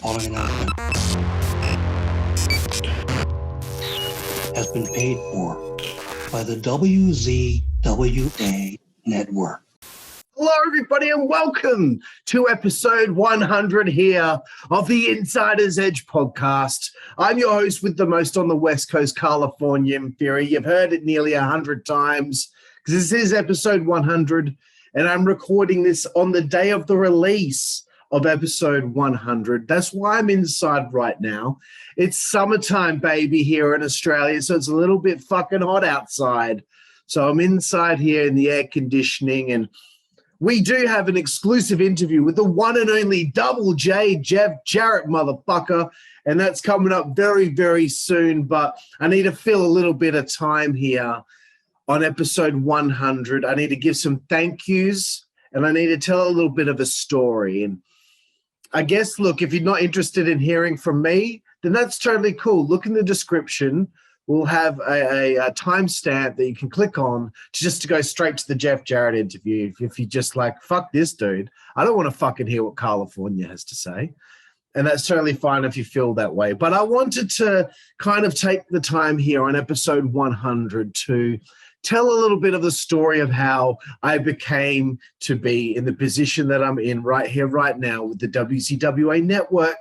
following announcement has been paid for by the WZWA Network. Hello, everybody, and welcome to episode 100 here of the Insider's Edge podcast. I'm your host with the most on the West Coast, Karlifornia Theory. You've heard it nearly 100 times because this is episode 100, and I'm recording this on the day of the release of episode 100. That's why I'm inside right now. It's summertime, baby, here in Australia, so it's a little bit fucking hot outside. So I'm inside here in the air conditioning, and we do have an exclusive interview with the one and only Double J, Jarrett, motherfucker, and that's coming up very, very soon, but I need to fill a little bit of time here on episode 100. I need to give some thank yous, and I need to tell a little bit of a story. And I guess, look, if you're not interested in hearing from me, then that's totally cool. Look in the description. We'll have a timestamp that you can click on to go straight to the Jeff Jarrett interview. If you just like, fuck this dude, I don't want to fucking hear what Karlifornia has to say. And that's totally fine if you feel that way. But I wanted to kind of take the time here on episode 100 to tell a little bit of the story of how I became to be in the position that I'm in right here, right now with the WZWA Network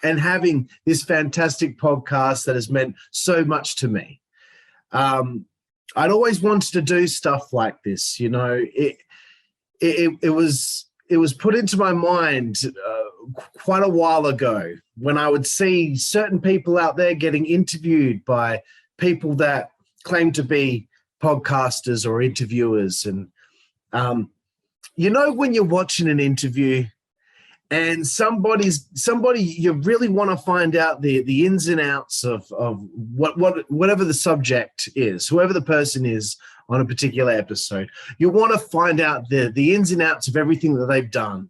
and having this fantastic podcast that has meant so much to me. I'd always wanted to do stuff like this. You know, it was put into my mind quite a while ago when I would see certain people out there getting interviewed by people that claim to be podcasters or interviewers. And, you know, when you're watching an interview and somebody you really want to find out the ins and outs of whatever the subject is, whoever the person is on a particular episode, you want to find out the ins and outs of everything that they've done.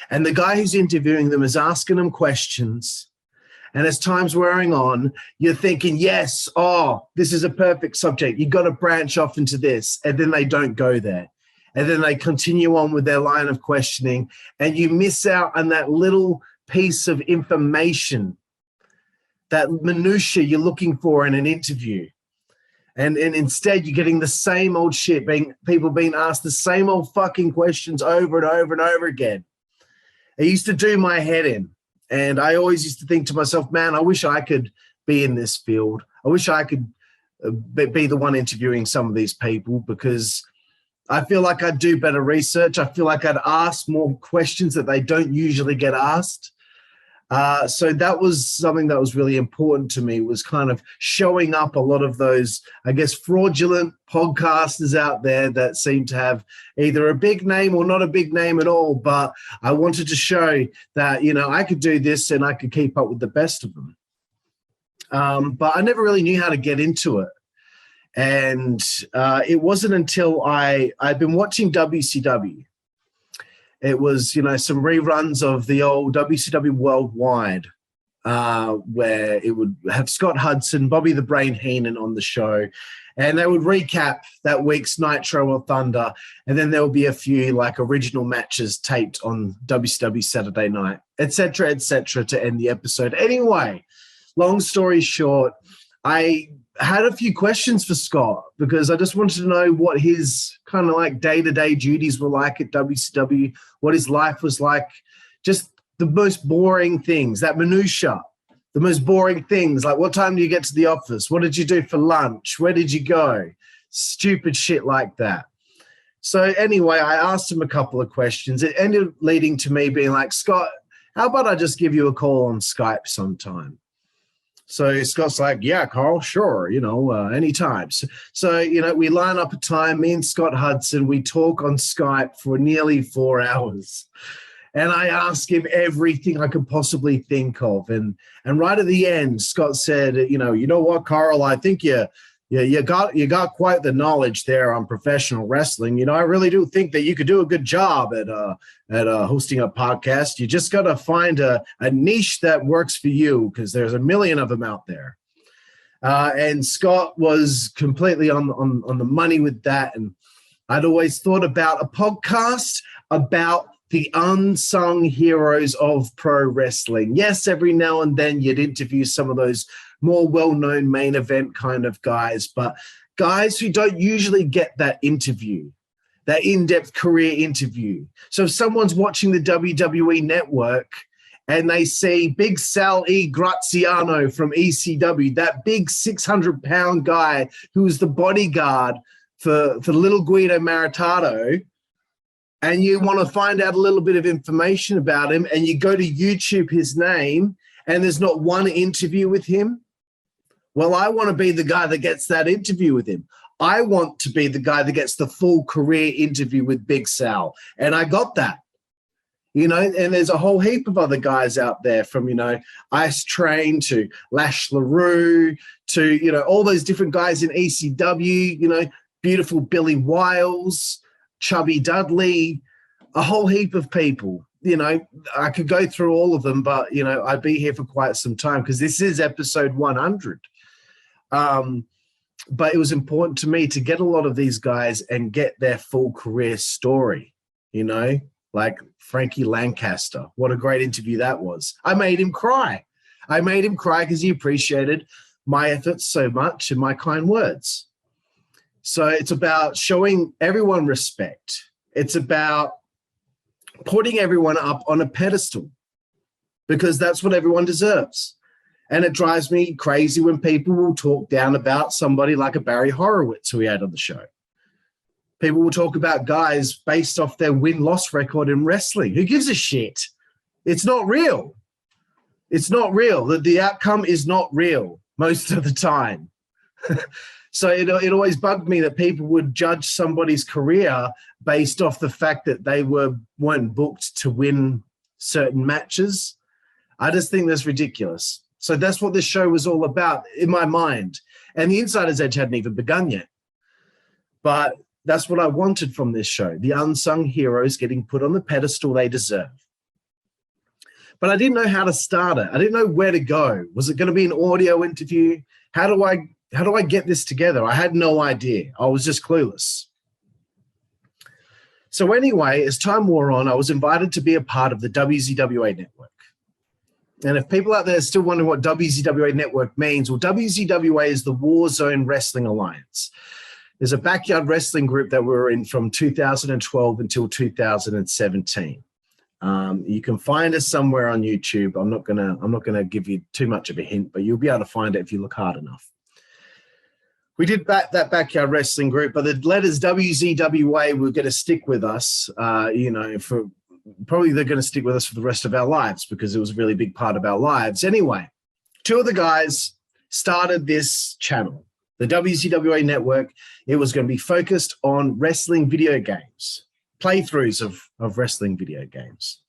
And the guy who's interviewing them is asking them questions. And as time's wearing on, you're thinking, yes, this is a perfect subject. You've got to branch off into this. And then they don't go there. And then they continue on with their line of questioning. And you miss out on that little piece of information, that minutia you're looking for in an interview. And instead, you're getting the same old shit, people being asked the same old fucking questions over and over and over again. It used to do my head in. And I always used to think to myself, man, I wish I could be in this field. I wish I could be the one interviewing some of these people, because I feel like I'd do better research. I feel like I'd ask more questions that they don't usually get asked. So that was something that was really important to me, was kind of showing up a lot of those, I guess, fraudulent podcasters out there that seem to have either a big name or not a big name at all. But I wanted to show that, you know, I could do this and I could keep up with the best of them. But I never really knew how to get into it. And it wasn't until I'd been watching WCW. It was, you know, some reruns of the old WCW Worldwide, where it would have Scott Hudson, Bobby the Brain Heenan on the show, and they would recap that week's Nitro or Thunder, and then there would be a few like original matches taped on WCW Saturday Night, et cetera, to end the episode. Anyway, long story short, I had a few questions for Scott because I just wanted to know what his kind of like day-to-day duties were like at WCW, what his life was like, just the most boring things, that minutia, the most boring things, like what time do you get to the office? What did you do for lunch? Where did you go? Stupid shit like that. So anyway, I asked him a couple of questions. It ended up leading to me being like, Scott, how about I just give you a call on Skype sometime? So Scott's like, yeah, Carl, sure, you know, anytime. So, you know, we line up a time, me and Scott Hudson, we talk on Skype for nearly 4 hours. And I ask him everything I could possibly think of. And right at the end, Scott said, you know what, Carl, I think you got quite the knowledge there on professional wrestling. You know, I really do think that you could do a good job at hosting a podcast. You just got to find a niche that works for you, because there's a million of them out there. And Scott was completely on the money with that. And I'd always thought about a podcast about the unsung heroes of pro wrestling. Yes, every now and then you'd interview some of those more well-known main event kind of guys, but guys who don't usually get that interview, that in-depth career interview. So if someone's watching the WWE Network and they see Big Sal E. Graziano from ECW, that big 600-pound guy who was the bodyguard for little Guido Maritato, and you want to find out a little bit of information about him, and you go to YouTube his name, and there's not one interview with him, well, I want to be the guy that gets that interview with him. I want to be the guy that gets the full career interview with Big Sal, and I got that. You know, and there's a whole heap of other guys out there from, you know, Ice Train to Lash LaRue to, you know, all those different guys in ECW, you know, beautiful Billy Wiles, Chubby Dudley, a whole heap of people. You know, I could go through all of them, but, you know, I'd be here for quite some time because this is episode 100. But it was important to me to get a lot of these guys and get their full career story, you know, like Frankie Lancaster. What a great interview that was. I made him cry. I made him cry because he appreciated my efforts so much and my kind words. So it's about showing everyone respect. It's about putting everyone up on a pedestal because that's what everyone deserves. And it drives me crazy when people will talk down about somebody like a Barry Horowitz who we had on the show. People will talk about guys based off their win-loss record in wrestling. Who gives a shit? It's not real. It's not real. The outcome is not real most of the time. So it always bugged me that people would judge somebody's career based off the fact that they weren't booked to win certain matches. I just think that's ridiculous. So that's what this show was all about in my mind. And the Insider's Edge hadn't even begun yet. But that's what I wanted from this show, the unsung heroes getting put on the pedestal they deserve. But I didn't know how to start it. I didn't know where to go. Was it going to be an audio interview? How do I get this together? I had no idea. I was just clueless. So anyway, as time wore on, I was invited to be a part of the WZWA Network. And if people out there are still wondering what WZWA Network means, well, WZWA is the War Zone Wrestling Alliance. There's a backyard wrestling group that we were in from 2012 until 2017. You can find us somewhere on YouTube. I'm not gonna give you too much of a hint, but you'll be able to find it if you look hard enough. We did that backyard wrestling group, but the letters WZWA were going to stick with us, for probably they're going to stick with us for the rest of our lives because it was a really big part of our lives. Anyway, two of the guys started this channel, the WZWA Network. It was going to be focused on wrestling video games, playthroughs of wrestling video games.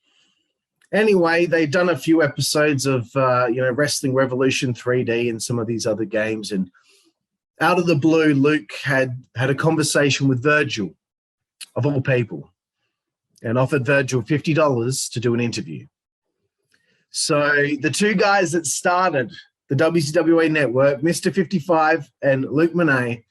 Anyway, they'd done a few episodes of, Wrestling Revolution 3D and some of these other games. And out of the blue, Luke had a conversation with Virgil, of all people, and offered Virgil $50 to do an interview. So the two guys that started the WCWA Network, Mr. 55 and Luke Monet,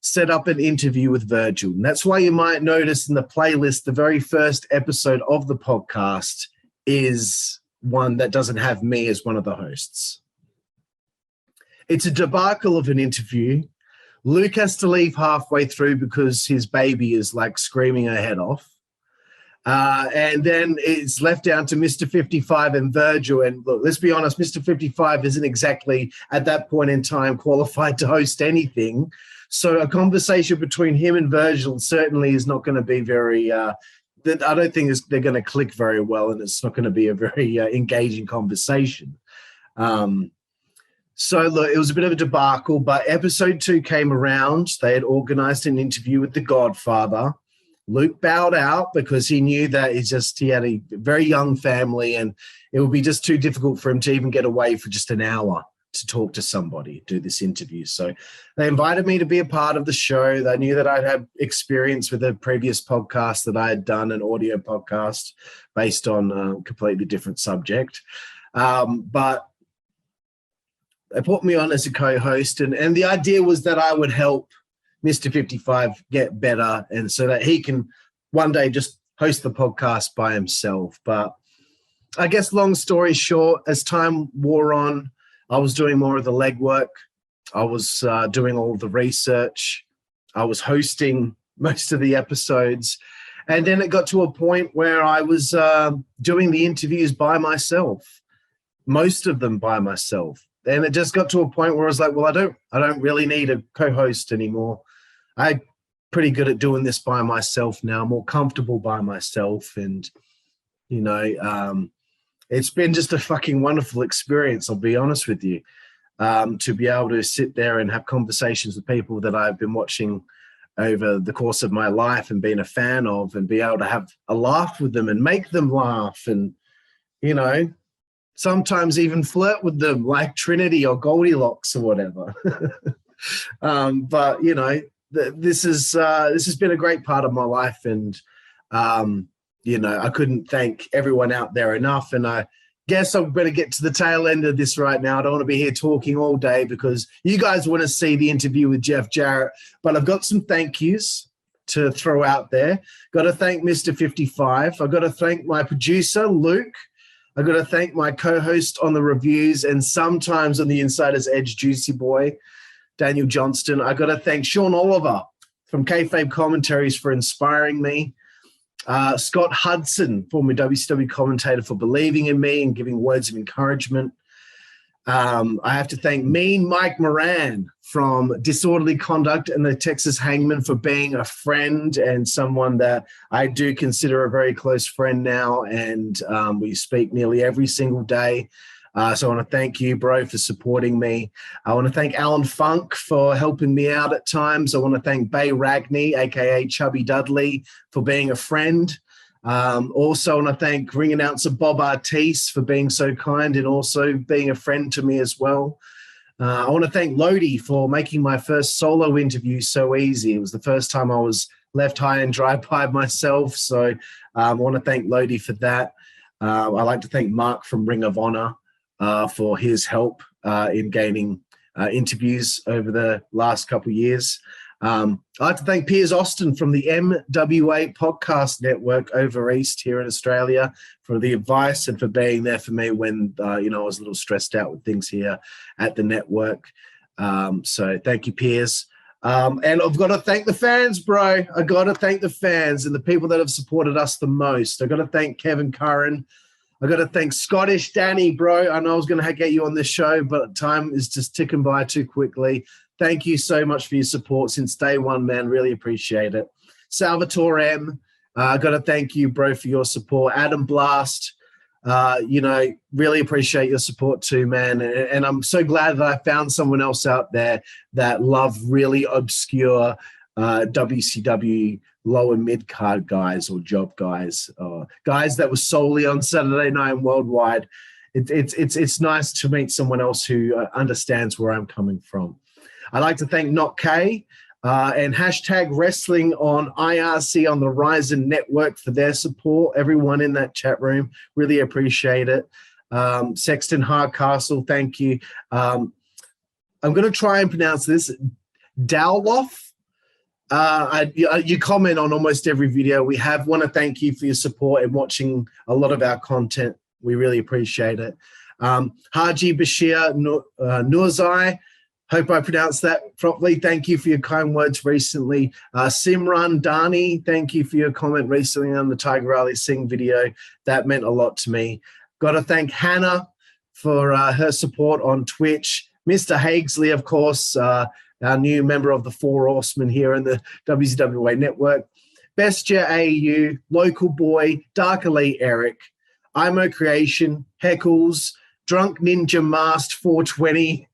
set up an interview with Virgil. And that's why you might notice in the playlist, the very first episode of the podcast is one that doesn't have me as one of the hosts. It's a debacle of an interview. Luke has to leave halfway through because his baby is like screaming her head off. And then it's left down to Mr. 55 and Virgil. And look, let's be honest, Mr. 55 isn't exactly at that point in time qualified to host anything. So a conversation between him and Virgil certainly is not going to be very, I don't think they're going to click very well, and it's not going to be a very engaging conversation. So look, it was a bit of a debacle, but episode 2 came around. They had organized an interview with the Godfather. Luke bowed out because he knew that he had a very young family and it would be just too difficult for him to even get away for just an hour to talk to somebody, do this interview. So they invited me to be a part of the show. They knew that I'd had experience with a previous podcast that I had done, an audio podcast based on a completely different subject. But they put me on as a co-host, and the idea was that I would help Mr. 55 get better, and so that he can one day just host the podcast by himself. But I guess long story short, as time wore on, I was doing more of the legwork. I was doing all the research. I was hosting most of the episodes. And then it got to a point where I was doing the interviews by myself, most of them by myself. And it just got to a point where I was like, well, I don't really need a co-host anymore. I'm pretty good at doing this by myself now, more comfortable by myself. And, you know, it's been just a fucking wonderful experience, I'll be honest with you, to be able to sit there and have conversations with people that I've been watching over the course of my life and being a fan of, and be able to have a laugh with them and make them laugh, and, you know, sometimes even flirt with them like Trinity or Goldilocks or whatever. But, you know, this has been a great part of my life, and, you know, I couldn't thank everyone out there enough. And I guess I'm going to get to the tail end of this right now. I don't want to be here talking all day because you guys want to see the interview with Jeff Jarrett, but I've got some thank yous to throw out there. Got to thank Mr. 55. I've got to thank my producer, Luke. I've got to thank my co-host on the reviews and sometimes on the Insider's Edge, Juicy Boy, Daniel Johnston. I've got to thank Sean Oliver from Kayfabe Commentaries for inspiring me. Scott Hudson, former WCW commentator, for believing in me and giving words of encouragement. I have to thank Mean Mike Moran from Disorderly Conduct and the Texas Hangman for being a friend and someone that I do consider a very close friend now, and we speak nearly every single day. So I want to thank you, bro, for supporting me. I want to thank Alan Funk for helping me out at times. I want to thank Bay Ragney, a.k.a. Chubby Dudley, for being a friend. Also, I want to thank ring announcer Bob Artis for being so kind and also being a friend to me as well. I want to thank Lodi for making my first solo interview so easy. It was the first time I was left high and dry by myself. So I want to thank Lodi for that. I'd like to thank Mark from Ring of Honor for his help in gaining interviews over the last couple of years. I'd like to thank Piers Austin from the MWA Podcast Network over East here in Australia for the advice and for being there for me when, you know, I was a little stressed out with things here at the network. So thank you, Piers. And I've got to thank the fans, bro. I got to thank the fans and the people that have supported us the most. I got to thank Kevin Curran. I got to thank Scottish Danny, bro. I know I was going to get you on this show, but time is just ticking by too quickly. Thank you so much for your support since day one, man. Really appreciate it. Salvatore M, I got to thank you, bro, for your support. Adam Blast, you know, really appreciate your support too, man. And I'm so glad that I found someone else out there that love really obscure WCW lower mid-card guys or job guys, guys that were solely on Saturday Night Worldwide. It's nice to meet someone else who understands where I'm coming from. I'd like to thank Not K and hashtag Wrestling on IRC on the Rizon Network for their support. Everyone in that chat room, really appreciate it. Sexton Hardcastle, thank you. I'm going to try and pronounce this. Dowloff. You comment on almost every video we have. Want to thank you for your support and watching a lot of our content. We really appreciate it. Haji Bashir Nurzai, hope I pronounced that properly. Thank you for your kind words recently. Simran Dani, thank you for your comment recently on the Tiger Ali Singh video. That meant a lot to me. Got to thank Hannah for her support on Twitch. Mr. Haguesly, of course, our new member of the Four Horsemen here in the WZWA Network. Bestia AU, Local Boy, Dark Elite Eric, IMO Creation, Heckles, Drunk Ninja Masked 420.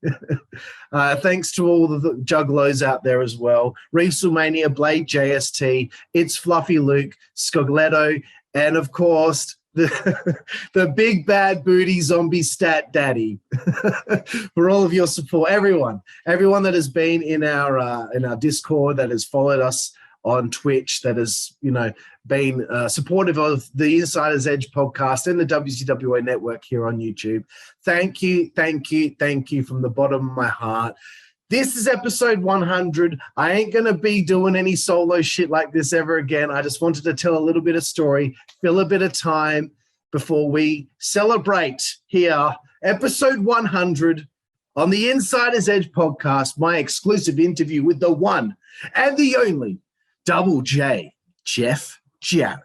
Thanks to all the juggalos out there as well. WrestleMania, Blade JST, It's Fluffy Luke, Scogletto, and of course, the big bad booty zombie stat daddy for all of your support. Everyone that has been in our Discord, that has followed us on Twitch, that has, you know, been supportive of the Insider's Edge podcast and the WZWA Network here on YouTube. Thank you from the bottom of my heart. This is episode 100. I ain't going to be doing any solo shit like this ever again. I just wanted to tell a little bit of story, fill a bit of time before we celebrate here. Episode 100 on the Insider's Edge podcast, my exclusive interview with the one and the only Double J, Jeff Jarrett.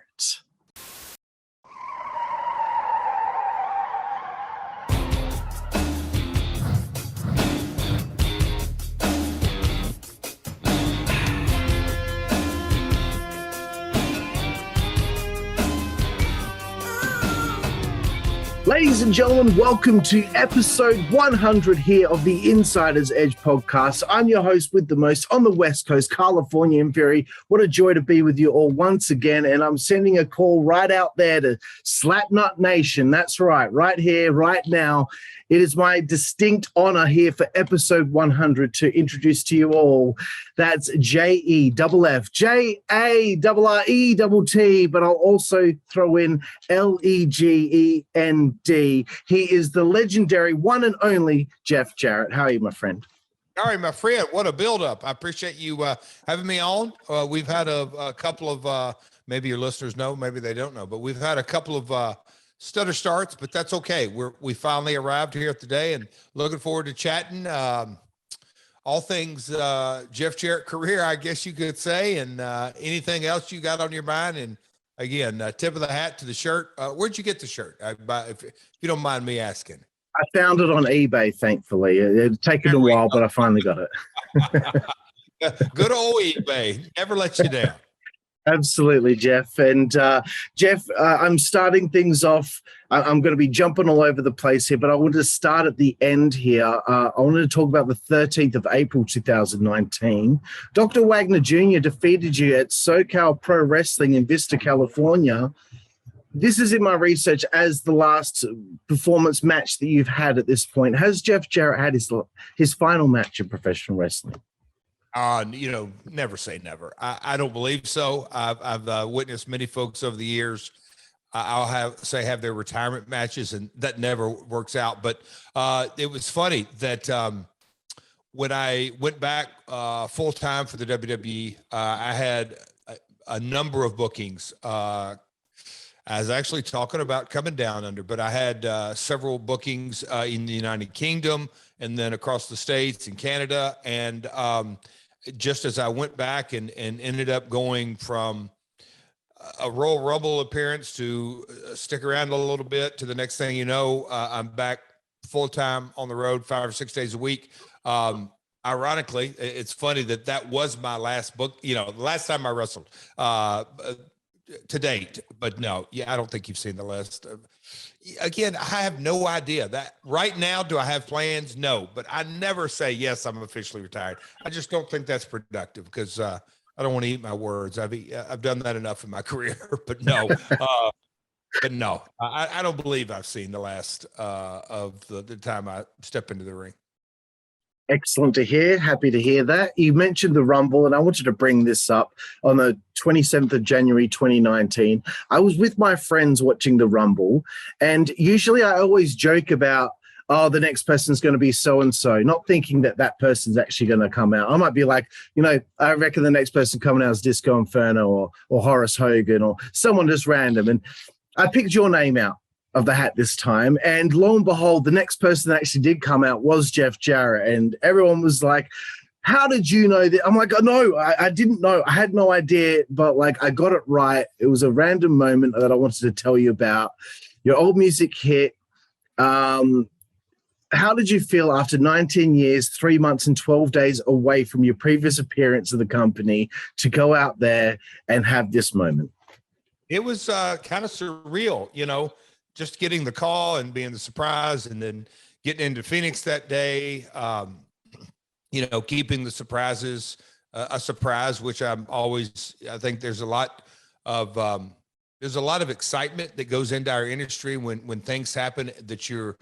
Ladies and gentlemen, welcome to episode 100 here of the Insider's Edge podcast. I'm your host with the most on the West Coast, Karlifornia Haguesly. What a joy to be with you all once again. And I'm sending a call right out there to Slapnut Nation. That's right here, right now. It is my distinct honor here for episode 100 to introduce to you all. That's JEFF, but I'll also throw in LEGEND. He is the legendary one and only Jeff Jarrett. How are you, my friend? All right, my friend. What a build-up. I appreciate you having me on. We've had a couple of, maybe your listeners know, maybe they don't know, but we've had a couple of stutter starts, but that's okay. We finally arrived here today and looking forward to chatting all things Jeff Jarrett career, I guess you could say, and anything else you got on your mind. And again, tip of the hat to the shirt. Where'd you get the shirt? If you don't mind me asking. I found it on eBay, thankfully. It had taken a while, but I finally got it. Good old eBay. Never lets you down. Absolutely, Jeff. And Jeff, I'm starting things off. I'm going to be jumping all over the place here, but I wanted to start at the end here. I wanted to talk about the 13th of April, 2019. Dr. Wagner Jr. defeated you at SoCal Pro Wrestling in Vista, California. This is in my research as the last performance match that you've had at this point. Has Jeff Jarrett had his final match in professional wrestling? Never say never. I don't believe so. I've witnessed many folks over the years. I'll have their retirement matches, and that never works out. But it was funny that when I went back full time for the WWE, I had a number of bookings. I was actually talking about coming down under, but I had several bookings in the United Kingdom and then across the States and Canada. And just as I went back and ended up going from a Royal Rumble appearance to stick around a little bit to the next thing you know, I'm back full time on the road 5 or 6 days a week. Ironically, it's funny that was my last book, the last time I wrestled to date. But no, I don't think you've seen the list. Again, I have no idea that right now. Do I have plans? No, but I never say yes, I'm officially retired. I just don't think that's productive because I don't want to eat my words. I've done that enough in my career, but no, I don't believe I've seen the last of the time I step into the ring. Excellent to hear. Happy to hear that. You mentioned the Rumble, and I wanted to bring this up on the 27th of January, 2019. I was with my friends watching the Rumble, and usually I always joke about, the next person's going to be so-and-so, not thinking that person's actually going to come out. I might be like, I reckon the next person coming out is Disco Inferno or Horace Hogan or someone just random. And I picked your name out of the hat this time, and lo and behold, the next person that actually did come out was Jeff Jarrett, and everyone was like, how did you know that? I'm like, oh, no, I didn't know. I had no idea, but I got it right. It was a random moment that I wanted to tell you about. Your old music hit. How did you feel after 19 years, 3 months and 12 days away from your previous appearance of the company to go out there and have this moment? It was kind of surreal, just getting the call and being the surprise, and then getting into Phoenix that day, keeping the surprises a surprise, which I think there's a lot of excitement that goes into our industry when things happen that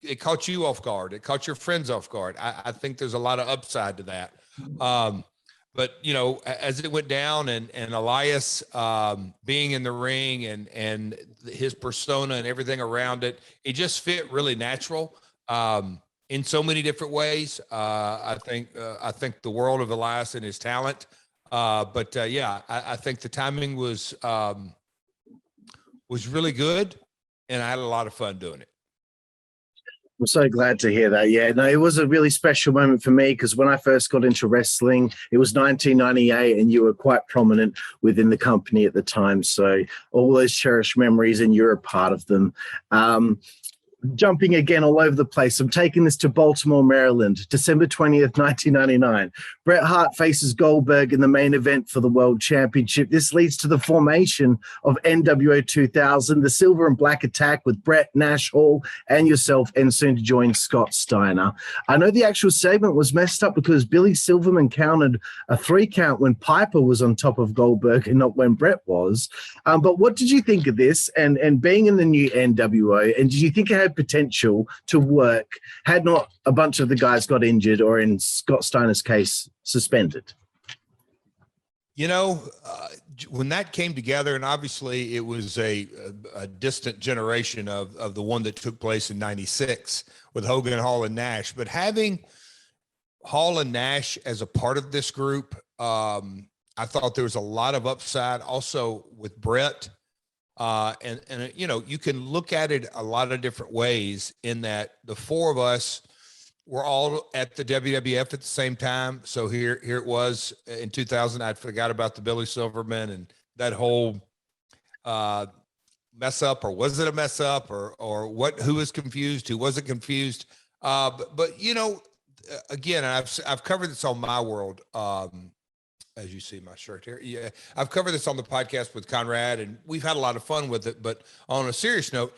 it caught you off guard. It caught your friends off guard. I think there's a lot of upside to that. But, as it went down and Elias being in the ring and his persona and everything around it, it just fit really natural. in so many different ways. I think the world of Elias and his talent. Yeah, I think the timing was really good, and I had a lot of fun doing it. I'm so glad to hear that. Yeah, no, it was a really special moment for me because when I first got into wrestling, it was 1998, and you were quite prominent within the company at the time. So all those cherished memories, and you're a part of them. Jumping again all over the place. I'm taking this to Baltimore, Maryland, December 20th, 1999. Bret Hart faces Goldberg in the main event for the World Championship. This leads to the formation of NWO 2000, the Silver and Black Attack with Bret, Nash, Hall, and yourself, and soon to join Scott Steiner. I know the actual segment was messed up because Billy Silverman counted a 3 count when Piper was on top of Goldberg and not when Bret was. But what did you think of this and being in the new NWO? And did you think it had potential to work had not a bunch of the guys got injured or, in Scott Steiner's case, suspended? When that came together, and obviously it was a distant generation of the one that took place in 96 with Hogan, Hall, and Nash, but having Hall and Nash as a part of this group, I thought there was a lot of upside also with Bret. You can look at it a lot of different ways in that the 4 of us were all at the WWF at the same time. So here it was in 2000. I forgot about the Billy Silverman and that whole mess up, or was it a mess up, or what? Who was confused? Who wasn't confused? Again, I've covered this on My World. As you see my shirt here. Yeah, I've covered this on the podcast with Conrad, and we've had a lot of fun with it. But on a serious note,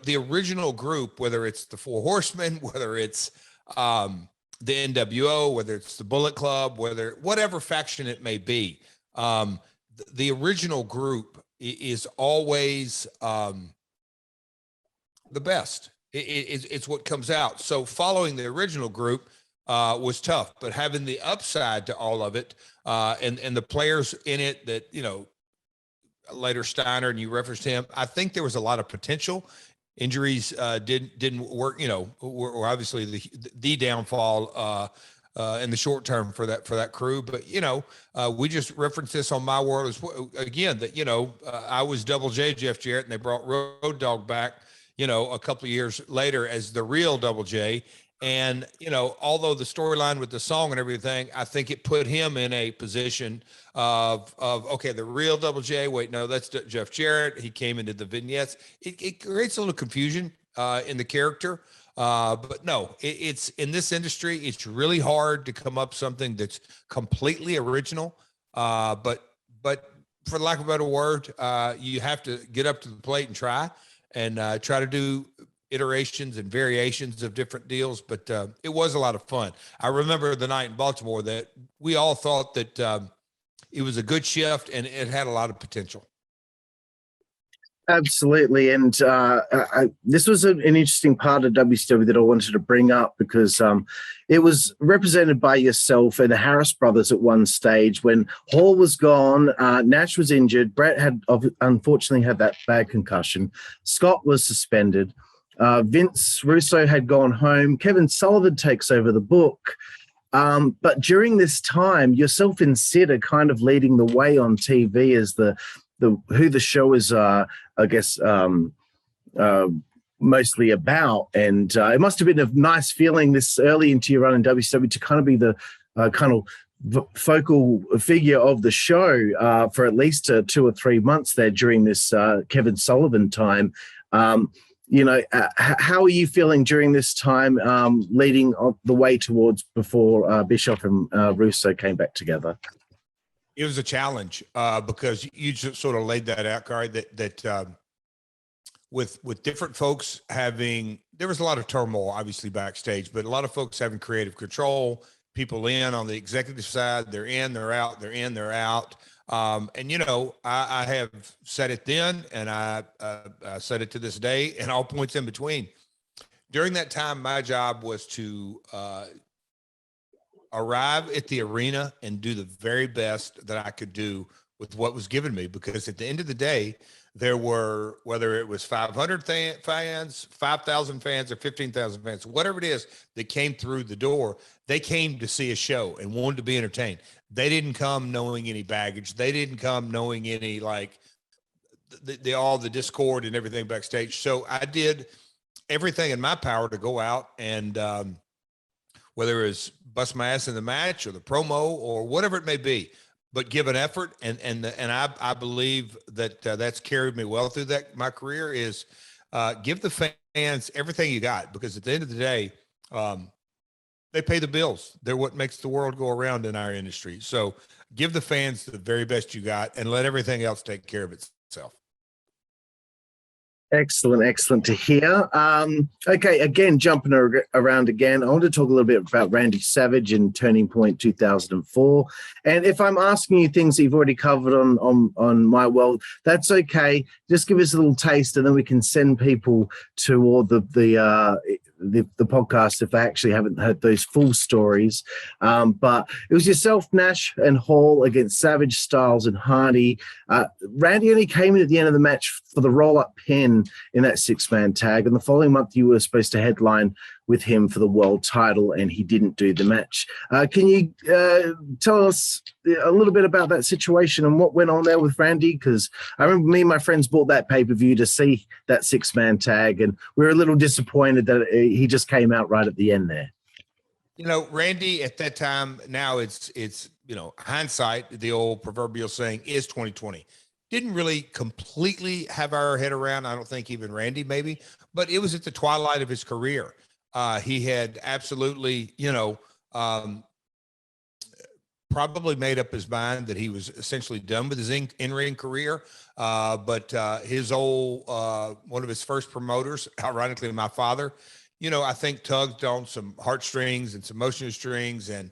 the original group, whether it's the 4 Horsemen, whether it's the NWO, whether it's the Bullet Club, whatever faction it may be, the original group is always the best. It's what comes out. So following the original group was tough, but having the upside to all of it, and the players in it that, later Steiner, and you referenced him, I think there was a lot of potential. Injuries didn't work, were obviously the downfall in the short term for that crew. But, we just referenced this on My World as well, again, that, I was Double J, Jeff Jarrett, and they brought Road Dogg back, a couple of years later as the real Double J. And, although the storyline with the song and everything, I think it put him in a position of okay, the real Double J, wait, no, that's Jeff Jarrett. He came into the vignettes. It creates a little confusion in the character. But no, it's in this industry, it's really hard to come up something that's completely original. But for lack of a better word, you have to get up to the plate and try to do iterations and variations of different deals. But it was a lot of fun. I remember the night in Baltimore that we all thought that it was a good shift and it had a lot of potential. Absolutely. And this was an interesting part of WCW that I wanted to bring up because it was represented by yourself and the Harris brothers at one stage when Hall was gone, Nash was injured, Bret had unfortunately had that bad concussion, Scott was suspended, Vince Russo had gone home, Kevin Sullivan takes over the book. But during this time, yourself and Sid are kind of leading the way on TV as who the show is, I guess, mostly about. And it must have been a nice feeling this early into your run in WCW to kind of be the kind of focal figure of the show for at least 2 or 3 months there during this Kevin Sullivan time. How are you feeling during this time leading the way towards before Bischoff and Russo came back together? It was a challenge because you just sort of laid that out, Kari, that with different folks there was a lot of turmoil, obviously, backstage, but a lot of folks having creative control, people in on the executive side, they're in, they're out, they're in, they're out. I have said it then, and I said it to this day, and all points in between. During that time, my job was to arrive at the arena and do the very best that I could do with what was given me, because at the end of the day, there were, whether it was 500 fans, 5,000 fans, or 15,000 fans, whatever it is that came through the door, they came to see a show and wanted to be entertained. They didn't come knowing any baggage. They didn't come knowing any, like, all the discord and everything backstage. So I did everything in my power to go out and, whether it's bust my ass in the match or the promo or whatever it may be, but give an effort. And I believe that that's carried me well through my career is give the fans everything you got, because at the end of the day, they pay the bills. They're what makes the world go around in our industry. So give the fans the very best you got and let everything else take care of itself. Excellent to hear. Okay, again, jumping around again, I want to talk a little bit about Randy Savage and Turning Point 2004. And if I'm asking you things that you've already covered on my world, that's okay. Just give us a little taste, and then we can send people to all the podcast if they actually haven't heard those full stories. But it was yourself, Nash, and Hall against Savage, Styles, and Hardy. Randy only came in at the end of the match for the roll-up pin in that six-man tag, and the following month you were supposed to headline with him for the world title, and he didn't do the match. Can you tell us a little bit about that situation and what went on there with Randy? Because I remember me and my friends bought that pay-per-view to see that six-man tag, and we were a little disappointed that he just came out right at the end there. You know, Randy at that time, now it's hindsight, the old proverbial saying, is 2020. Didn't really completely have our head around, I don't think even Randy maybe, but it was at the twilight of his career. He had absolutely, probably made up his mind that he was essentially done with his in-ring career. But his one of his first promoters, ironically, my father, I think tugged on some heartstrings and some emotional strings. And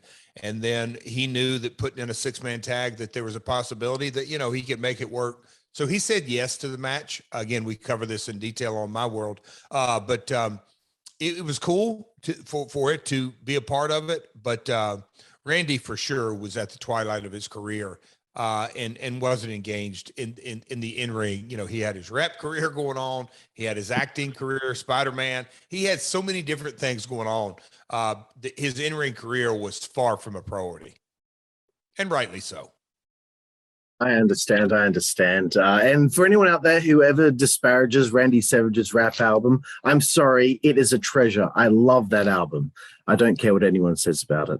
then he knew that putting in a six-man tag, that there was a possibility that, he could make it work. So he said yes to the match. Again, we cover this in detail on my world. But it was cool for it to be a part of it. But Randy for sure was at the twilight of his career and wasn't engaged in the in-ring. He had his rap career going on. He had his acting career, Spider-Man. He had so many different things going on. His in-ring career was far from a priority, and rightly so. I understand. And for anyone out there who ever disparages Randy Savage's rap album, I'm sorry, it is a treasure. I love that album. I don't care what anyone says about it.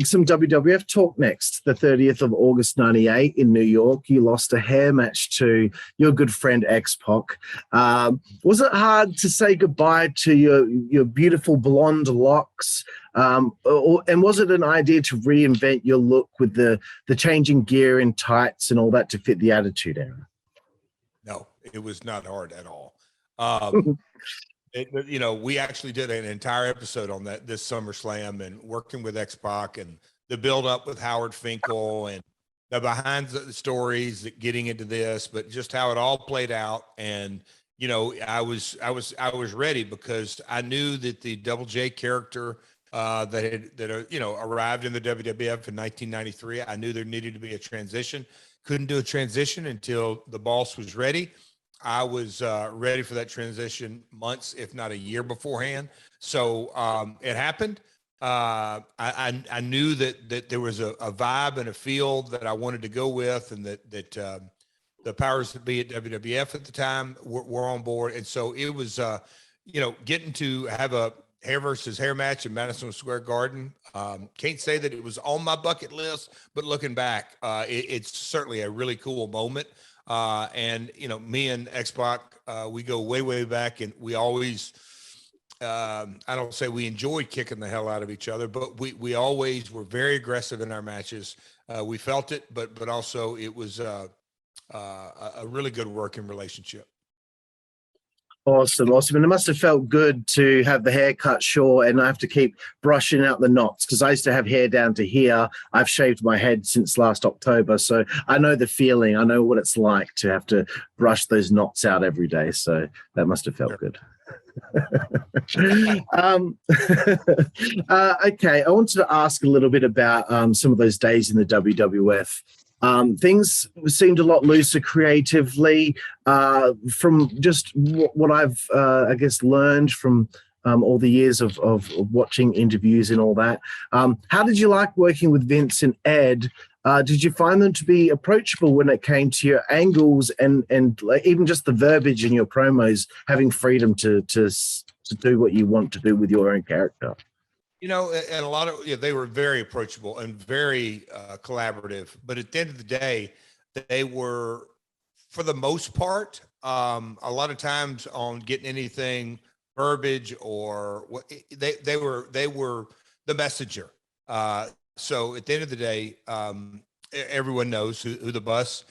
Some WWF talk next. The 30th of August, 98 in New York, you lost a hair match to your good friend X-Pac. Was it hard to say goodbye to your beautiful blonde locks? And was it an idea to reinvent your look with the changing gear and tights and all that to fit the Attitude Era? No, it was not hard at all. We actually did an entire episode on this SummerSlam and working with X-Pac and the build up with Howard Finkel and the behind the stories getting into this, but just how it all played out. And, I was ready because I knew that the Double J character that arrived in the WWF in 1993, I knew there needed to be a transition. Couldn't do a transition until the boss was ready. I was ready for that transition months, if not a year beforehand. So it happened. I knew that there was a vibe and a feel that I wanted to go with, and that the powers that be at WWF at the time were on board. And so it was, getting to have a hair versus hair match in Madison Square Garden. Can't say that it was on my bucket list, but looking back, it's certainly a really cool moment. And me and X-Pac, we go way, way back, and we always, I don't say we enjoyed kicking the hell out of each other, but we always were very aggressive in our matches. We felt it, but also it was a really good working relationship. Awesome. And it must have felt good to have the hair cut short and I have to keep brushing out the knots, because I used to have hair down to here. I've shaved my head since last October, so I know the feeling. I know what it's like to have to brush those knots out every day. So that must have felt good. Okay, I wanted to ask a little bit about some of those days in the WWF. Things seemed a lot looser creatively from just what I've, I guess, learned from all the years of watching interviews and all that. How did you like working with Vince and Ed? Did you find them to be approachable when it came to your angles and like even just the verbiage in your promos, having freedom to do what you want to do with your own character? You know, and a lot of they were very approachable and very collaborative. But at the end of the day, they were, for the most part, a lot of times on getting anything verbiage or what they were the messenger. So at the end of the day, everyone knows who the boss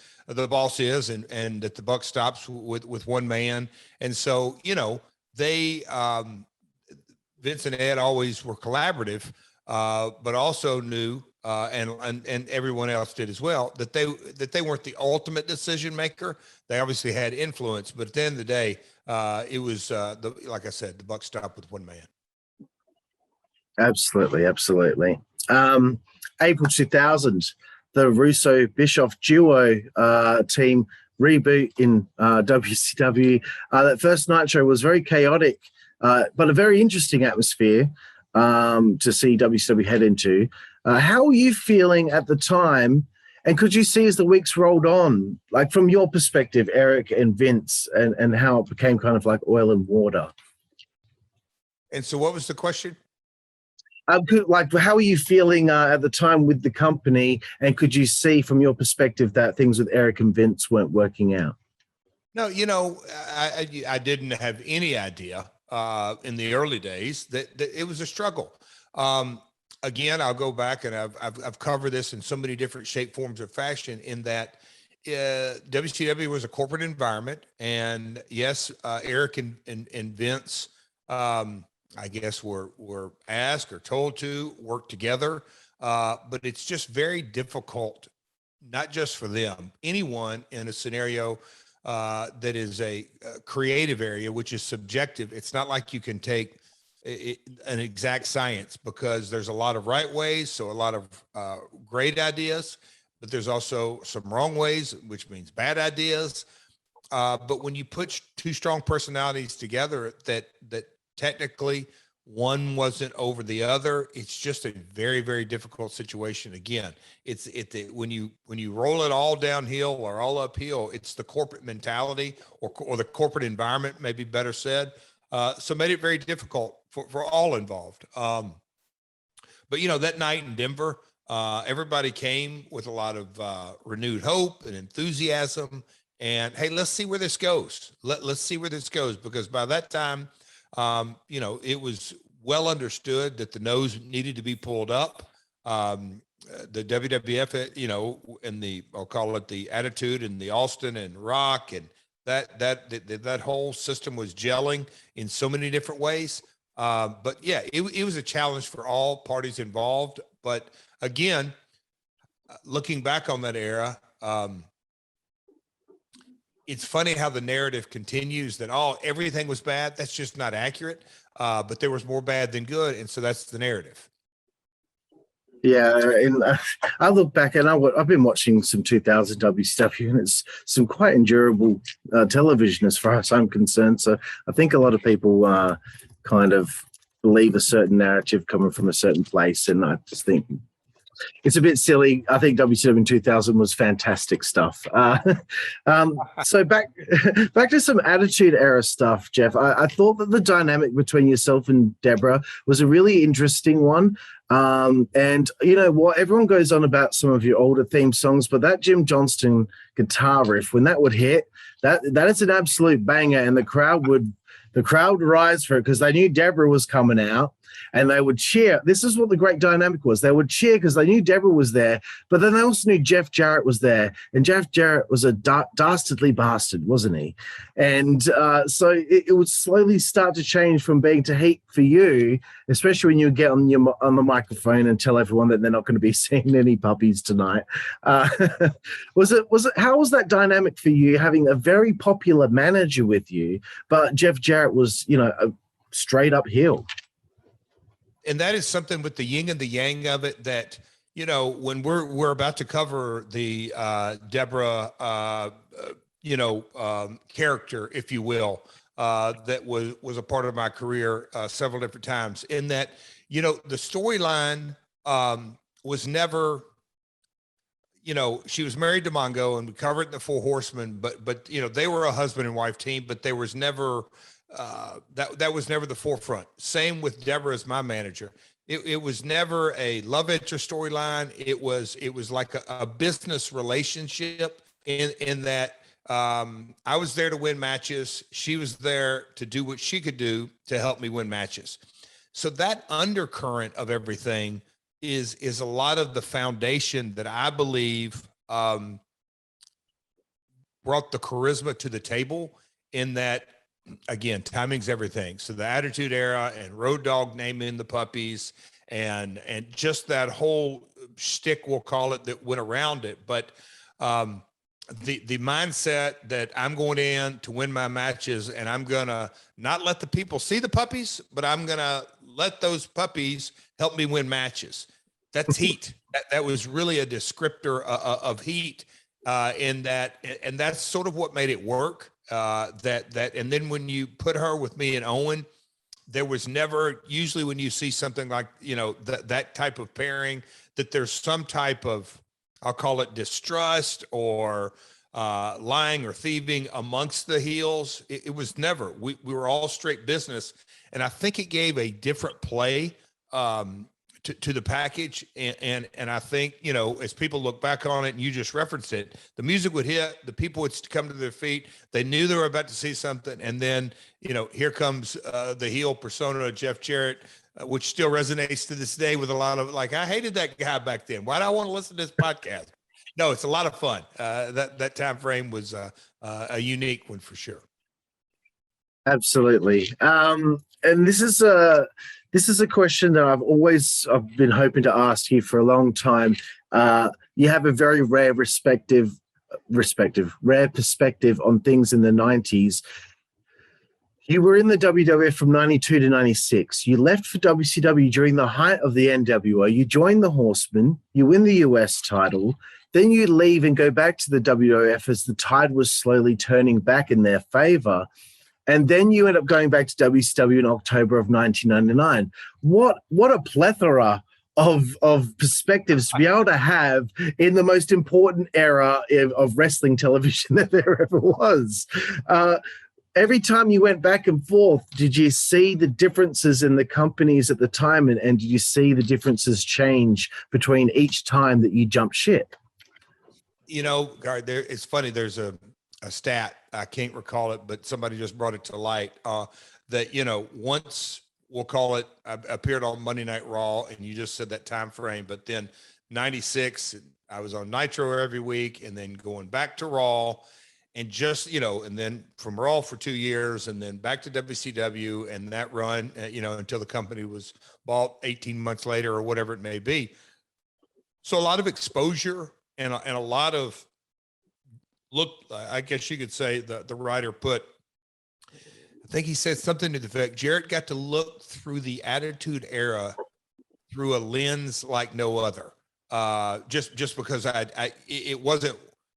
is, and that the buck stops with one man. And so they. Vince and Ed always were collaborative, but also knew, and everyone else did as well, that they weren't the ultimate decision maker. They obviously had influence, but at the end of the day, it was like I said, the buck stopped with one man. Absolutely. April 2000, the Russo Bischoff duo team reboot in WCW. That first Nitro was very chaotic. But a very interesting atmosphere to see WCW head into. How were you feeling at the time? And could you see as the weeks rolled on, like from your perspective, Eric and Vince, and how it became kind of like oil and water? And so what was the question? Like, how were you feeling at the time with the company? And could you see from your perspective that things with Eric and Vince weren't working out? No, I didn't have any idea in the early days that it was a struggle. Again, I'll go back and I've covered this in so many different shape, forms, or fashion, in that WCW was a corporate environment, and yes, Eric and Vince, I guess were asked or told to work together, but it's just very difficult, not just for them, anyone in a scenario that is a creative area, which is subjective. It's not like you can take an exact science, because there's a lot of right ways. So a lot of great ideas, but there's also some wrong ways, which means bad ideas. But when you put two strong personalities together, that technically one wasn't over the other, it's just a very, very difficult situation. Again, when you roll it all downhill or all uphill, it's the corporate mentality or the corporate environment, maybe better said. So made it very difficult for all involved. But that night in Denver, everybody came with a lot of renewed hope and enthusiasm. And hey, let's see where this goes. Let's see where this goes, because by that time, it was well understood that the nose needed to be pulled up. The WWF, and I'll call it the Attitude and the Austin and Rock, and that whole system was gelling in so many different ways. But yeah, it was a challenge for all parties involved. But again, looking back on that era, it's funny how the narrative continues that everything was bad. That's just not accurate. But there was more bad than good, and so that's the narrative. Yeah, and I look back and I've been watching some 2000 WCW, and it's some quite endurable television as far as I'm concerned. So I think a lot of people kind of believe a certain narrative coming from a certain place, and I just think it's a bit silly. I think WCW in 2000 was fantastic stuff. So back to some Attitude Era stuff, Jeff. I thought that the dynamic between yourself and Deborah was a really interesting one. And you know what? Everyone goes on about some of your older theme songs, but that Jim Johnston guitar riff, when that would hit, that is an absolute banger, and the crowd would rise for it because they knew Deborah was coming out, and they would cheer. This is what the great dynamic was. They would cheer because they knew Deborah was there, but then they also knew Jeff Jarrett was there, and Jeff Jarrett was a dastardly bastard, wasn't he? And so it would slowly start to change from being to heat for you, especially when you get on the microphone and tell everyone that they're not going to be seeing any puppies tonight. Was it? How was that dynamic for you, having a very popular manager with you, but Jeff Jarrett was, straight uphill? And that is something with the yin and the yang of it that when we're about to cover the Deborah, character, if you will, that was a part of my career several different times. In that, the storyline was never. She was married to Mongo, and we covered it in the Four Horsemen, but they were a husband and wife team, but there was never that was never the forefront. Same with Deborah as my manager. It was never a love interest storyline. It was like a business relationship in that I was there to win matches. She was there to do what she could do to help me win matches. So that undercurrent of everything is a lot of the foundation that I believe brought the charisma to the table. In that, again, timing's everything. So the Attitude Era and Road Dogg naming the puppies and just that whole shtick, we'll call it, that went around it. But the mindset that I'm going in to win my matches, and I'm gonna not let the people see the puppies, but I'm gonna let those puppies help me win matches. That's heat. That was really a descriptor of heat in that, and that's sort of what made it work. And then when you put her with me and Owen, there was never, usually when you see something like, that type of pairing, that there's some type of, I'll call it distrust or lying or thieving amongst the heels. It was never, we were all straight business. And I think it gave a different play to the package. And I think, as people look back on it, and you just referenced it, the music would hit, the people would come to their feet. They knew they were about to see something. And then, here comes the heel persona of Jeff Jarrett, which still resonates to this day with a lot of, like, I hated that guy back then. Why do I want to listen to this podcast? No, it's a lot of fun. That time frame was a unique one for sure. Absolutely. And this is a question that I've been hoping to ask you for a long time. You have a very rare perspective on things in the 90s. You were in the WWF from 92 to 96. You left for WCW during the height of the NWO. You joined the Horsemen. You win the US title. Then you leave and go back to the WWF as the tide was slowly turning back in their favor. And then you end up going back to WCW in October of 1999. What a plethora of perspectives to be able to have in the most important era of wrestling television that there ever was. Every time you went back and forth, did you see the differences in the companies at the time? And did you see the differences change between each time that you jumped ship? Gard, it's funny. There's a stat, I can't recall it, but somebody just brought it to light, that, once, we'll call it, I appeared on Monday Night Raw, and you just said that time frame, but then 96, I was on Nitro every week, and then going back to Raw, and just, and then from Raw for 2 years, and then back to WCW, and that run, until the company was bought 18 months later or whatever it may be. So a lot of exposure and a lot of, look, I guess you could say the writer put, I think he said something to the effect, Jarrett got to look through the Attitude Era through a lens like no other. Just because it wasn't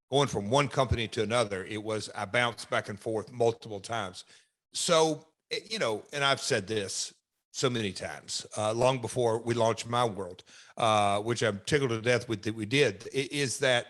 going from one company to another. It was, I bounced back and forth multiple times. So, and I've said this so many times, long before we launched My World, which I'm tickled to death with that we did, is that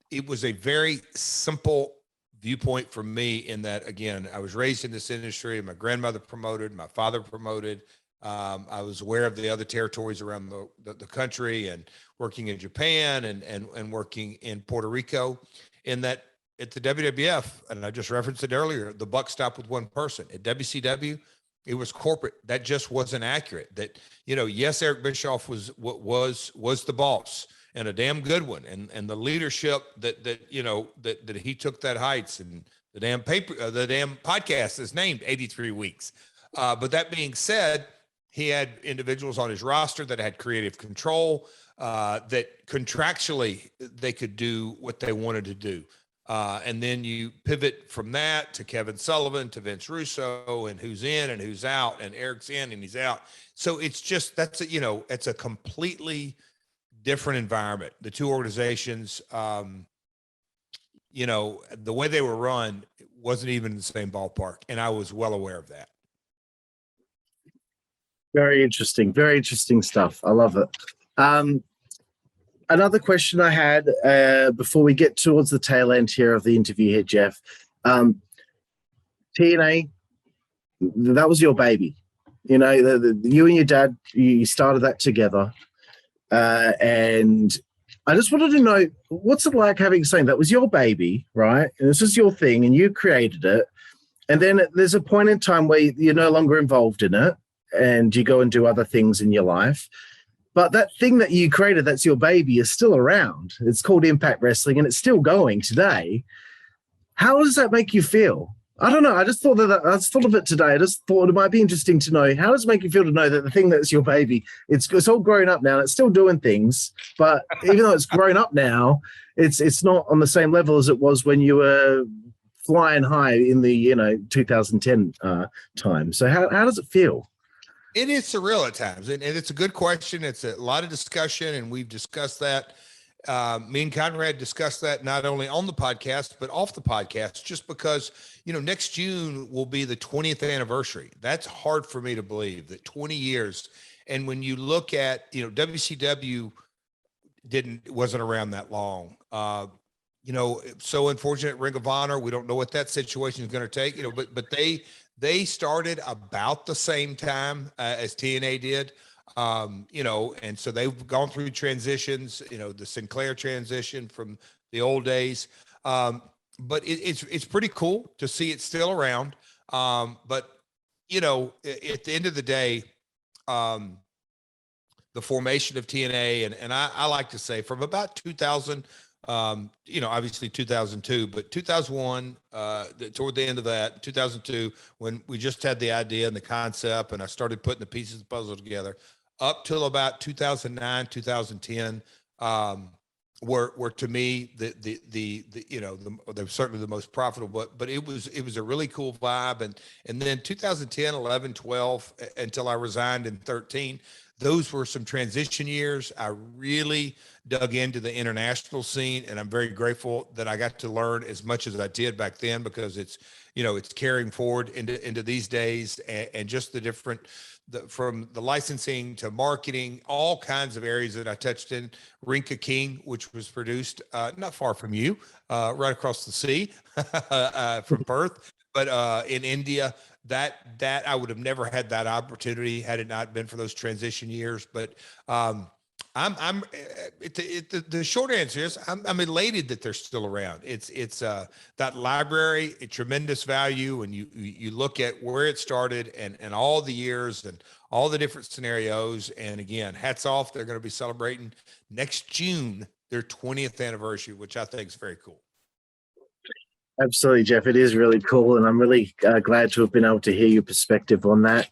it was a very simple viewpoint for me in that, again, I was raised in this industry. My grandmother promoted, my father promoted. I was aware of the other territories around the country and working in Japan and working in Puerto Rico. In that at the WWF, and I just referenced it earlier, the buck stopped with one person. At WCW, it was corporate. That just wasn't accurate. That, yes, Eric Bischoff was the boss, and a damn good one. And the leadership that he took that heights, and the damn podcast is named 83 Weeks. But that being said, he had individuals on his roster that had creative control, that contractually they could do what they wanted to do. And then you pivot from that to Kevin Sullivan, to Vince Russo, and who's in and who's out, and Eric's in and he's out. So it's just, it's a completely different environment. The two organizations, you know, the way they were run wasn't even in the same ballpark, and I was well aware of that. Very interesting stuff. I love it. Another question I had before we get towards the tail end here of the interview here, Jeff. TNA, that was your baby. You know, you and your dad, you started that together. And I just wanted to know, what's it like having something that was your baby, right? And this is your thing, and you created it. And then there's a point in time where you're no longer involved in it, and you go and do other things in your life. But that thing that you created, that's your baby, is still around. It's called Impact Wrestling, and it's still going today. How does that make you feel? I don't know. I just thought of it today. I just thought it might be interesting to know, how does it make you feel to know that the thing that's your baby, it's all grown up now. It's still doing things, but even though it's grown up now, it's not on the same level as it was when you were flying high in the 2010 time. So how does it feel? It is surreal at times, and it's a good question. It's a lot of discussion, and we've discussed that. Me and Conrad discussed that not only on the podcast, but off the podcast, just because, next June will be the 20th anniversary. That's hard for me to believe, that 20 years. And when you look at, WCW wasn't around that long. So unfortunate, Ring of Honor, we don't know what that situation is going to take, but they started about the same time as TNA did. And so they've gone through transitions, the Sinclair transition from the old days. But it's pretty cool to see it still around. But at the end of the day, the formation of TNA, and I like to say from about 2000, obviously 2002, but 2001, toward the end of that, 2002, when we just had the idea and the concept, and I started putting the pieces of the puzzle together, up till about 2009, 2010, were to me they're certainly the most profitable, but it was a really cool vibe. And then 2010, 11, 12, until I resigned in 13, those were some transition years. I really dug into the international scene, and I'm very grateful that I got to learn as much as I did back then, because it's carrying forward into these days, and just the different, from the licensing to marketing, all kinds of areas that I touched in. Rinka King, which was produced not far from you, right across the sea from Perth, but in India. That I would have never had that opportunity had it not been for those transition years. But the short answer is I'm elated that they're still around. It's that library, a tremendous value, and you look at where it started and all the years and all the different scenarios. And again, hats off. They're going to be celebrating next June their 20th anniversary, which I think is very cool. Absolutely, Jeff. It is really cool, and I'm really glad to have been able to hear your perspective on that.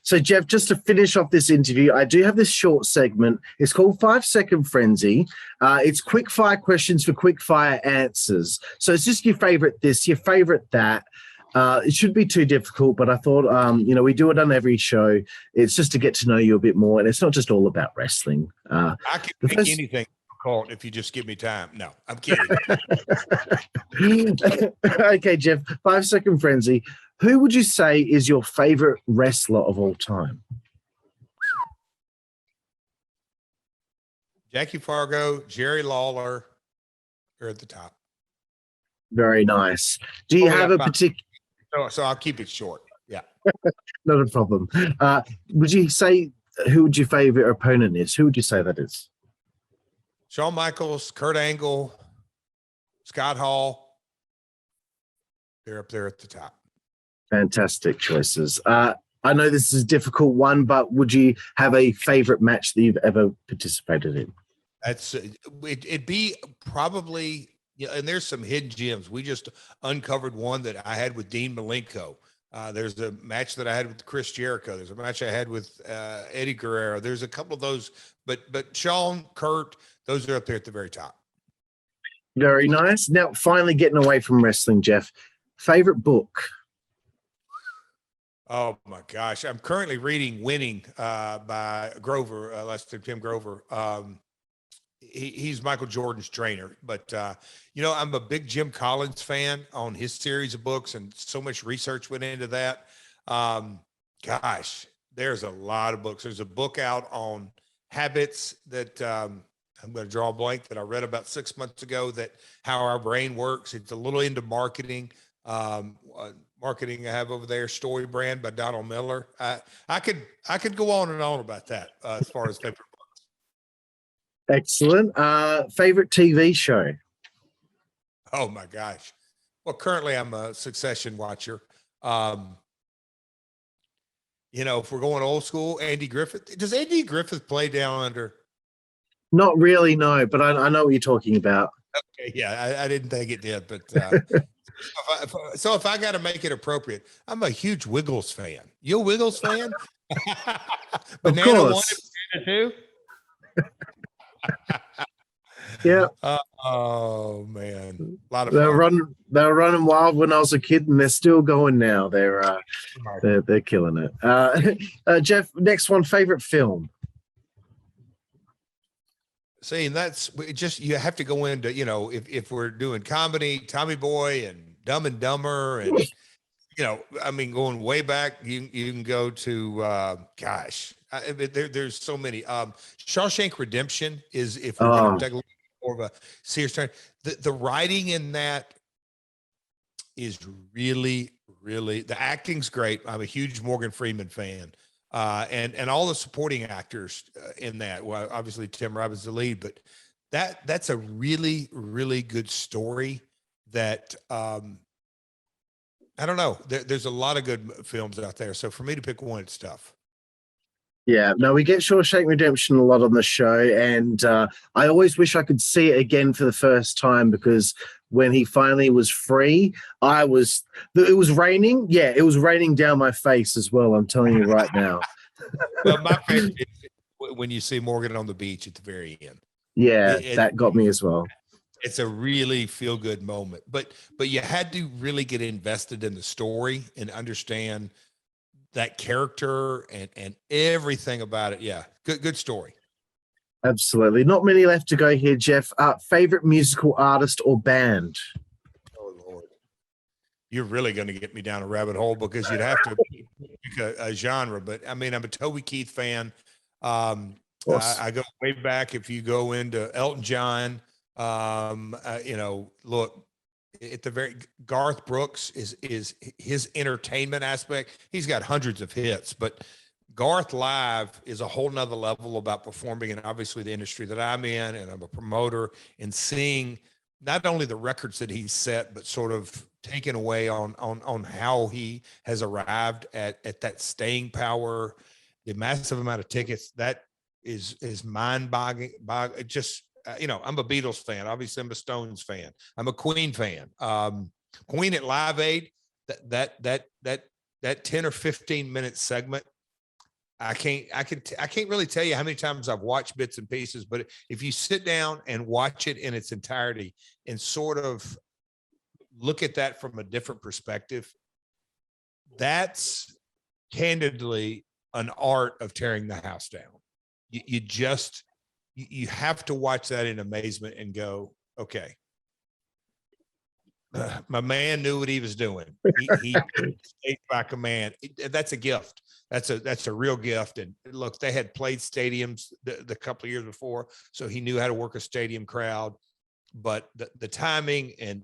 So, Jeff, just to finish off this interview, I do have this short segment. It's called 5-Second Frenzy. It's quick fire questions for quick fire answers. So it's just your favorite this, your favorite that. It shouldn't be too difficult, but I thought, we do it on every show. It's just to get to know you a bit more, and it's not just all about wrestling. I can pick anything if you just give me time. No, I'm kidding. Okay, Jeff, 5-Second Frenzy. Who would you say is your favorite wrestler of all time? Jackie Fargo, Jerry Lawler are at the top. Very nice. Do you have a particular... So I'll keep it short. Yeah. Not a problem. Would you say, who would your favorite opponent is? Who would you say that is? Shawn Michaels, Kurt Angle, Scott Hall. They're up there at the top. Fantastic choices. I know this is a difficult one, but would you have a favorite match that you've ever participated in? It'd be probably, and there's some hidden gems. We just uncovered one that I had with Dean Malenko. There's a match that I had with Chris Jericho. There's a match I had with Eddie Guerrero. There's a couple of those, but Shawn, Kurt, those are up there at the very top. Very nice. Now, finally getting away from wrestling, Jeff. Favorite book? Oh my gosh. I'm currently reading Winning by Grover, Lester Tim Grover. he's Michael Jordan's trainer. But I'm a big Jim Collins fan on his series of books, and so much research went into that. Gosh, there's a lot of books. There's a book out on habits that I'm going to draw a blank that I read about 6 months ago, that how our brain works. It's a little into marketing. Marketing I have over there, Story Brand by Donald Miller. I could go on and on about that as far as favorite books. Excellent. Favorite TV show? Oh my gosh. Well, currently I'm a Succession watcher. If we're going old school, Andy Griffith. Does Andy Griffith play down under? Not really, no, but I know what you're talking about. Okay, yeah, I didn't think it did, but if I got to make it appropriate, I'm a huge Wiggles fan. You a Wiggles fan? Banana 1 and Banana 2. Yeah. Oh man, a lot of fun. They were running wild when I was a kid, and they're still going now. They're killing it. Jeff, next one, favorite film. See, and that's just, you have to go into, if we're doing comedy, Tommy Boy and Dumb and Dumber, and going way back, you can go to there's so many. Shawshank Redemption is, if we're going to take a little more of a serious turn. The writing in that is really, really, the acting's great. I'm a huge Morgan Freeman fan. And all the supporting actors in that. Well, obviously Tim Robbins the lead, but that's a really, really good story that I don't know. There's a lot of good films out there. So for me to pick one, it's tough. Yeah, no, we get Shawshank Redemption a lot on the show, and I always wish I could see it again for the first time, because when he finally was free, it was raining. Yeah, it was raining down my face as well. I'm telling you right now. Well, my favorite is when you see Morgan on the beach at the very end. Yeah, that got me as well. It's a really feel good moment, but you had to really get invested in the story and understand that character and everything about it. Yeah. Good story. Absolutely. Not many left to go here, Jeff. Favorite musical artist or band? Oh Lord. You're really going to get me down a rabbit hole, because you'd have to pick a genre, but I mean, I'm a Toby Keith fan. I go way back. If you go into Elton John, look, at the very, Garth Brooks is his entertainment aspect. He's got hundreds of hits, but Garth live is a whole nother level about performing. And obviously the industry that I'm in, and I'm a promoter, and seeing not only the records that he's set, but sort of taken away on how he has arrived at that staying power, the massive amount of tickets that is mind boggling. Just, I'm a Beatles fan. Obviously, I'm a Stones fan. I'm a Queen fan. Queen at Live Aid, that 10 or 15 minute segment, I can't really tell you how many times I've watched bits and pieces, but if you sit down and watch it in its entirety and sort of look at that from a different perspective, that's candidly an art of tearing the house down. You have to watch that in amazement and go, okay, my man knew what he was doing. He stayed by command. That's a gift. That's a real gift. And look, they had played stadiums the couple of years before, so he knew how to work a stadium crowd. But the timing and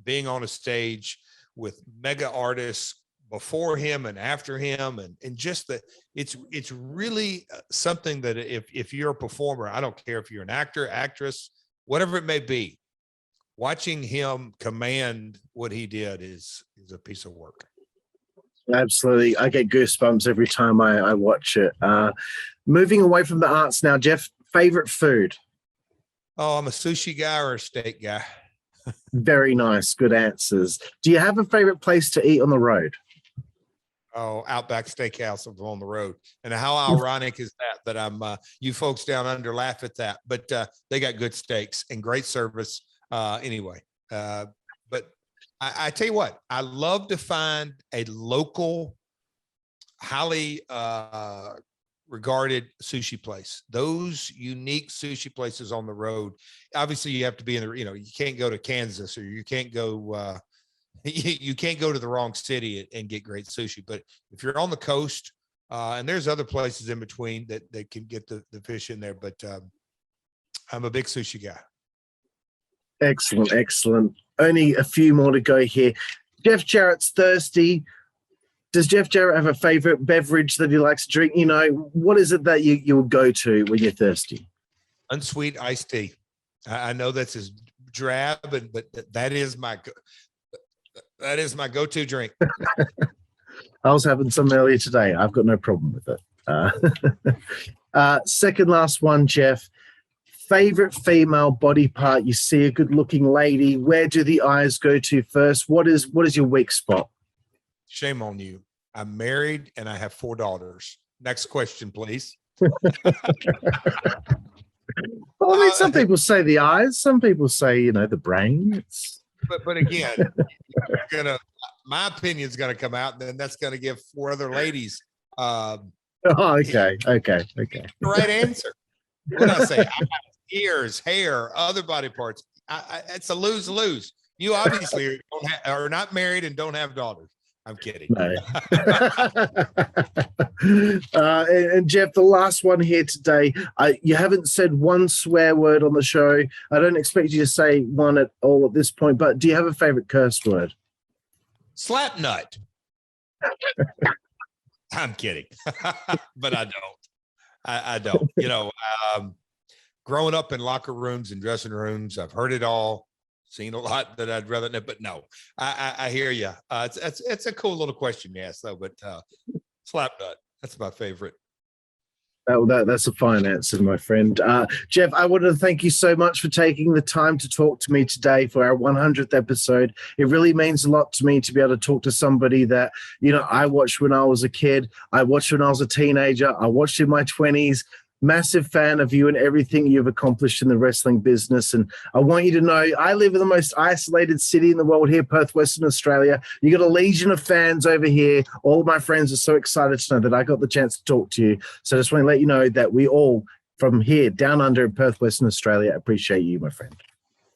being on a stage with mega artists before him and after him, and just it's really something that if you're a performer, I don't care if you're an actor, actress, whatever it may be, watching him command what he did is a piece of work. Absolutely. I get goosebumps every time I watch it. Moving away from the arts now, Jeff, favorite food? Oh, I'm a sushi guy or a steak guy. Very nice. Good answers. Do you have a favorite place to eat on the road? Oh, Outback Steakhouse on the road. And how ironic is that I'm, you folks down under laugh at that, but they got good steaks and great service anyway. But I tell you what, I love to find a local, highly regarded sushi place. Those unique sushi places on the road. Obviously, you have to be in the, you can't go to Kansas, or you can't go you can't go to the wrong city and get great sushi. But if you're on the coast, and there's other places in between that can get the fish in there. But I'm a big sushi guy. Excellent. Only a few more to go here. Jeff Jarrett's thirsty. Does Jeff Jarrett have a favorite beverage that he likes to drink? What is it that you would go to when you're thirsty? Unsweet iced tea. I know that's his drab, but that is my go-to drink. I was having some earlier today. I've got no problem with it. Second last one, Jeff. Favorite female body part? You see a good-looking lady. Where do the eyes go to first? What is your weak spot? Shame on you. I'm married and I have 4 daughters. Next question, please. Well, some people say the eyes. Some people say, the brain. But again, my opinion is gonna come out, and then that's gonna give 4 other ladies. Okay. The right answer. What I say? Ears, hair, other body parts. It's a lose-lose. You obviously are not married and don't have daughters. I'm kidding. No. And Jeff, the last one here today. You haven't said one swear word on the show. I don't expect you to say one at all at this point, but do you have a favorite curse word? Slap nut. I'm kidding. But I don't. I don't. Growing up in locker rooms and dressing rooms, I've heard it all. Seen a lot that I'd rather not, but no, I hear you. It's a cool little question you asked, though. But slap nut, that's my favorite. That's a fine answer, my friend. Jeff, I want to thank you so much for taking the time to talk to me today for our 100th episode. It really means a lot to me to be able to talk to somebody that, I watched when I was a kid. I watched when I was a teenager. I watched in my 20s. Massive fan of you and everything you've accomplished in the wrestling business. And I want you to know I live in the most isolated city in the world here, Perth, Western Australia. You got a legion of fans over here. All of my friends are so excited to know that I got the chance to talk to you. So I just want to let you know that we all from here down under in Perth, Western Australia, appreciate you, my friend.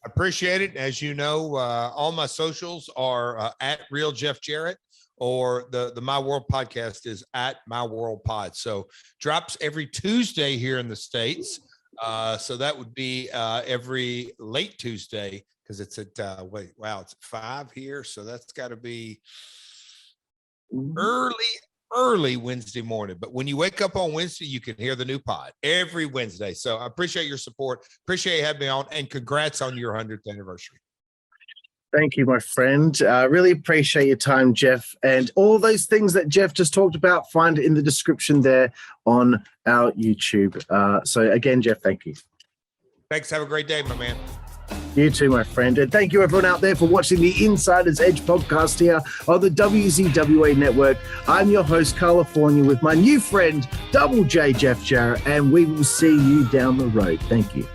I appreciate it. As you know, all my socials are at Real Jeff Jarrett. Or the My World podcast is at My World Pod. So drops every Tuesday here in the States. So that would be every late Tuesday, because it's at it's 5 here. So that's got to be early Wednesday morning. But when you wake up on Wednesday, you can hear the new pod every Wednesday. So I appreciate your support. Appreciate you having me on, and congrats on your 100th anniversary. Thank you, my friend. I really appreciate your time, Jeff. And all those things that Jeff just talked about, find it in the description there on our YouTube. So again, Jeff, thank you. Thanks. Have a great day, my man. You too, my friend. And thank you, everyone out there, for watching the Insider's Edge podcast here on the WZWA Network. I'm your host, Karlifornia, with my new friend, Double J Jeff Jarrett, and we will see you down the road. Thank you.